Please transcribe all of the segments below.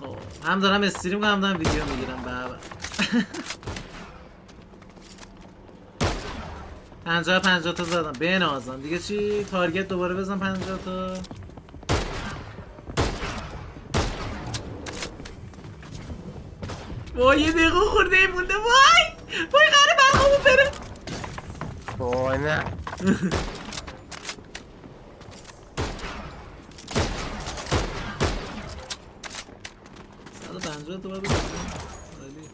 خب هم دارم استریم کنم هم دارم ویدیو میگیرم. بابا 50 تا زدم بنازم دیگه. چی تارگت دوباره بزن 50 تا. وای یه دقیقه خورده ای مونده. وای قراره برقامون بره. وای نه 150 تا بزن. عالی.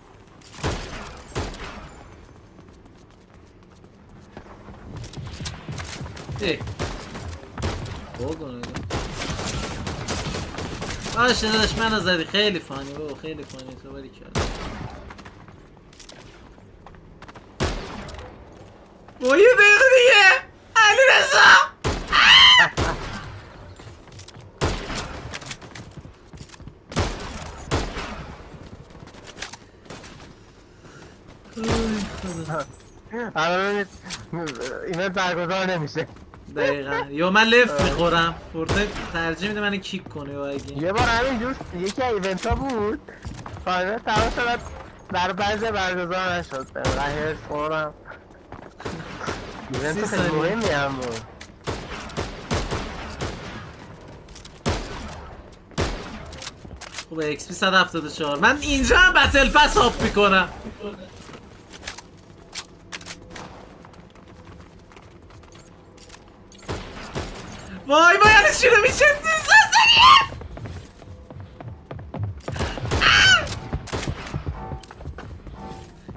ای بگو باشه داداش منو زدی. خیلی فانی بابا خیلی فانی. تو باری کرد. وای یه دقیقه دیگه علی رضا. الان اینا برگزار نمیشه. دقیقا یا من لفت میخورم. فورته ترجیح میده منو کیک کنه یا اگه یه بار همینجور یکی از ایونت ها بود فایده تمام شد در بعضی برگزار نشد. قهرش خورم ایونت خیلی مهمی هم بود. خوبه XP 174. من اینجا هم بتل پس آف میکنم. وای وای الان چی رو میشه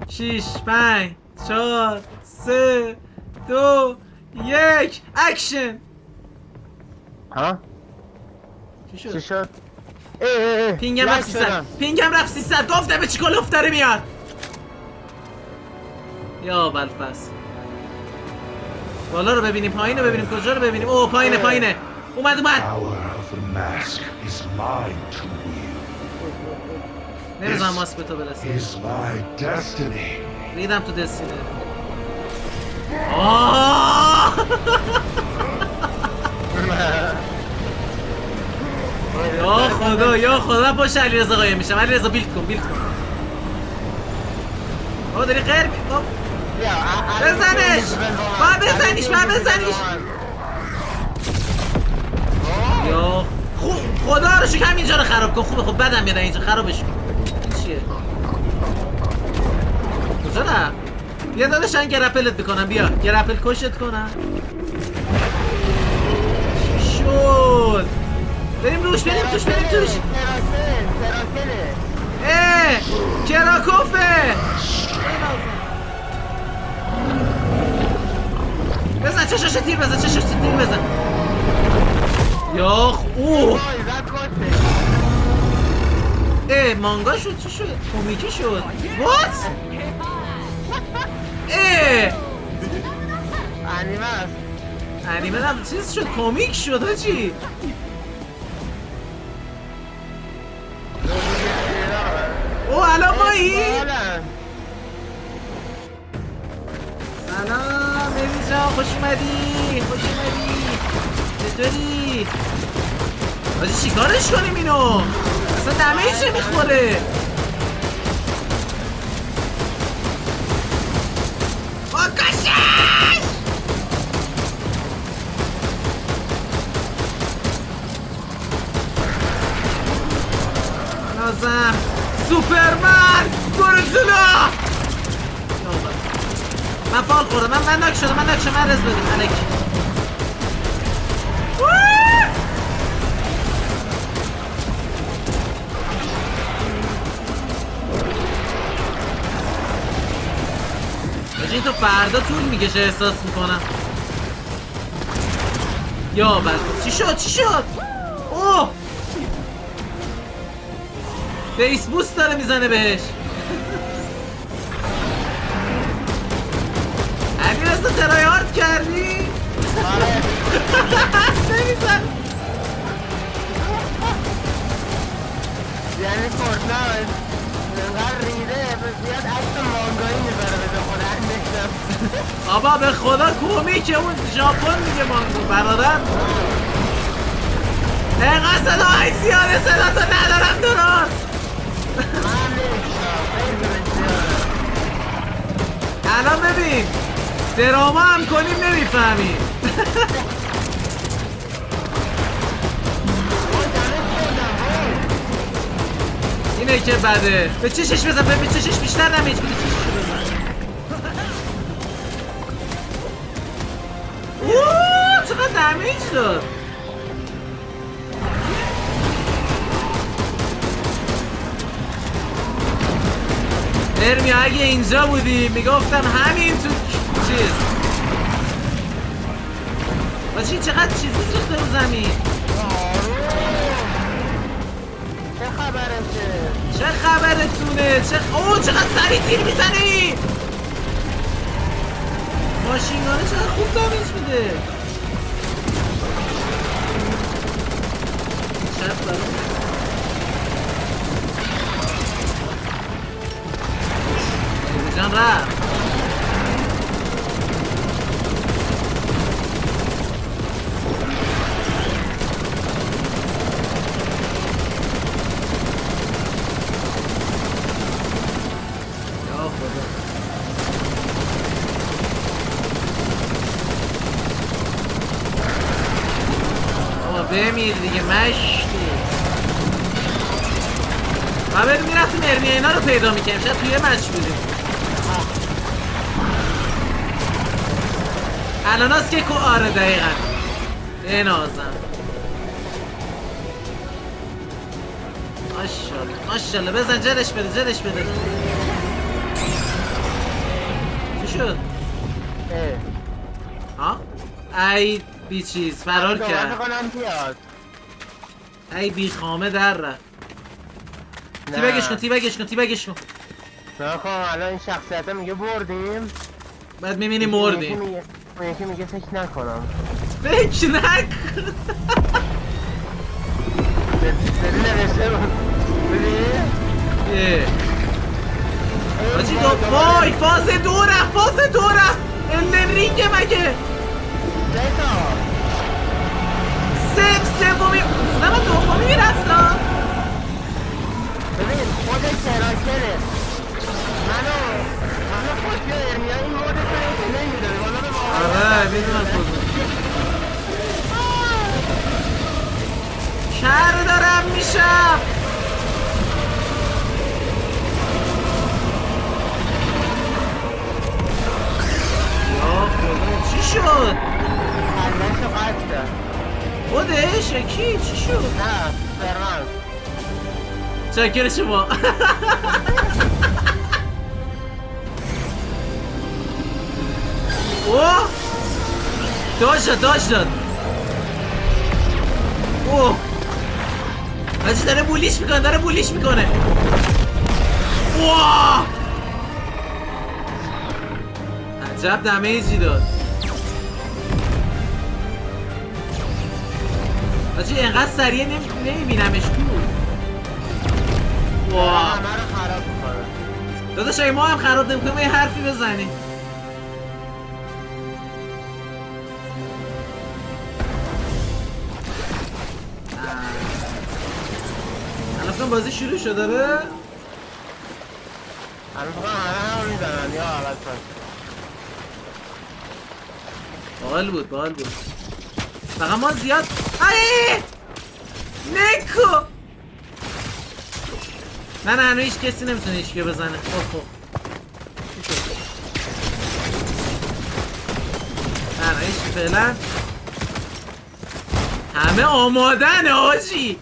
6 5 4 3 2 1 اکشن. ها؟ چی چی شد؟ شد؟ پینگم رفت 300. پینگم رفت 300. گفتم به چی کلوف داره میاد. یا بلفس. بالا رو ببینیم پایین رو ببینیم کجا رو ببینیم. اوه پایینه پایینه. اومد نمیزم ماسک به تو برسه. ریدم تو دستینه. یا خدا یا خدا پشت علیرضا قایم میشم. علیرضا بیلد کن بیلد کن. بابا داری غیر بزنش. بزنیش. یا خدا رو شکر همینجا رو خراب کن. خوبه خب بدم میاد اینجا خرابش کن. این چیه؟ کجا رفت؟ بیا داداشن گرپلت بکنم. بیا گرپل کشت کنم. چی شد؟ بریم روش بریم توش. کراکوفه. بزن چشاش تیر بزن. یاخ اوه مانگا شد. چی شد؟ کومیکی شد. وات؟ انیمه هم چیز شد. کومیک شد چی؟ اوه الان مایی؟ سلام بیبی جان خوش اومدی. چطوری؟ باید چیکارش کنیم اینو؟ اصلا دمیجه میخوره. کشش نازم سوپرمن برو جلو. من فال خوردم. من ناک شدم. من رز بدیم الکی. این تو فردا طول میکشه احساس میکنم. یا بله چی شد؟ اوه بیس بوست داره میزنه بهش. علیرضا ترایارد کردی؟ نمیزن. یعنی فورتنایت انقدر ریده زیاد عکس مانگایی میذاره به خودم نشم. آبا به خدا کومیکه اون ژاپن میگه مانگو برادر. اینقدر صدای زیاده صدا تو ندارم درست. ببین دراما هم کنیم نمیفهمیم. اینه که بده. به چشش بزن، به چشش بیشتر دمیج بده. چشش بزن. اوه چقدر دمیج داد. ارمی اگه اینجا بودی میگفتم همین تو چیز باشی. چقدر چیزی سوخته رو زمین. چه خبرشه؟ چه خبرتونه؟ اوه چقدر سریع تیر میزنی. ماشینگانه چقدر خوب دامیج میده. چپ برام جان رفت. یا خدا. بابا بمیر دیگه مشتی. ما بریم میرفتیم ارمی اینا رو پیدا میکنیم. شاید توی مچ بودیم. الان هست که آره دقیقا نازم. ماشالله ماشالله بزن جلش بده جلش بده. چی شد؟ ها؟ ای بی چیز فرار کرد. ای بی خامه در رفت. تیبگش کن تیبگش کن تیبگش کن. نه خب الان این شخصیت میگه بردیم بعد میبینیم مردیم. یکی میگه فکر نکنم. فکر نکن. داری نوشته بود بودی؟ آجی دو وای فاز دو رفت فاز دو رفت. الدن رینگه مگه سومی نه من دومی میرفتم. ببین خود کراکره منو خودی و ارمیا این مورد کنه نمیداره والا به آره میدونم کدوم شهر دارم میشم. یا خدا چی شد؟ خلنشو قطع کرد. خودش کی چی شد؟ نه سرمن چاکر شما. اوه داشت داد. اوه حاجی داره بولیش میکنه واه عجب دمیجی داد. حاجی اینقدر سریع نمیبینمش کو. واه همه رو خراب میکنه. داداش اگه ما هم خراب نمیکنیم یه حرفی بزنیم. الان بازی شروع شده داره. الان فقط همه هم میزنن یا عوض باحال بود فقط ما زیاد ای نکو. من هنوز هیچ کسی نمیتونه هیچ بزنه. خب نه هیچ فعلا همه آمادن آجی.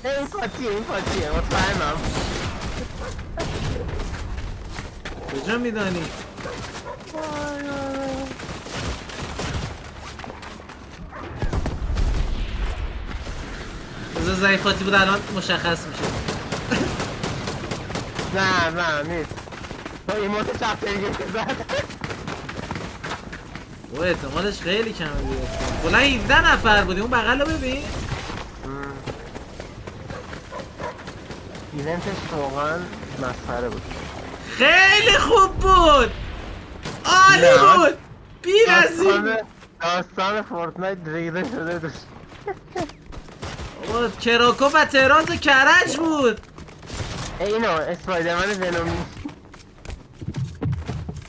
این پاتیه مطمئنم. کجا میدانی؟ بذار ضعیفاتی بود الان مشخص میشه. نه نیست. تو ایموت چپتری که زد. او احتمالش خیلی کمه بیاد. کلا 17 نفر بودیم. اون بغل رو ببین. ایونتش واقعا مسخره بود. خیلی خوب بود. عالی بود. بی‌نظیر. داستان فورتنایت ریده شده دوست. بابا کراکو و تهران کرج بود. اینو اسپایدرمن ونومی.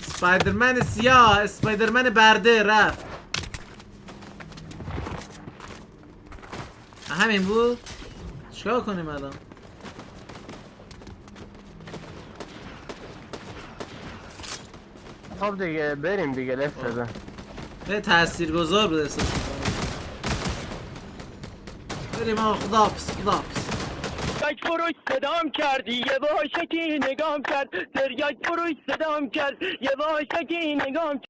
اسپایدرمن سیاه، اسپایدرمن برده رفت. همین بود. چیکار کنیم الان؟ خب دیگه بریم دیگه، لفت بزن. به تاثیرگذار بود احساس می‌کنم. بریم آقا، خداحافظ خداحافظ. یک فروش صدام کردی یه واشکی نگام کرد، تریاک فروش صدام کرد یه واشکی نگام کرد.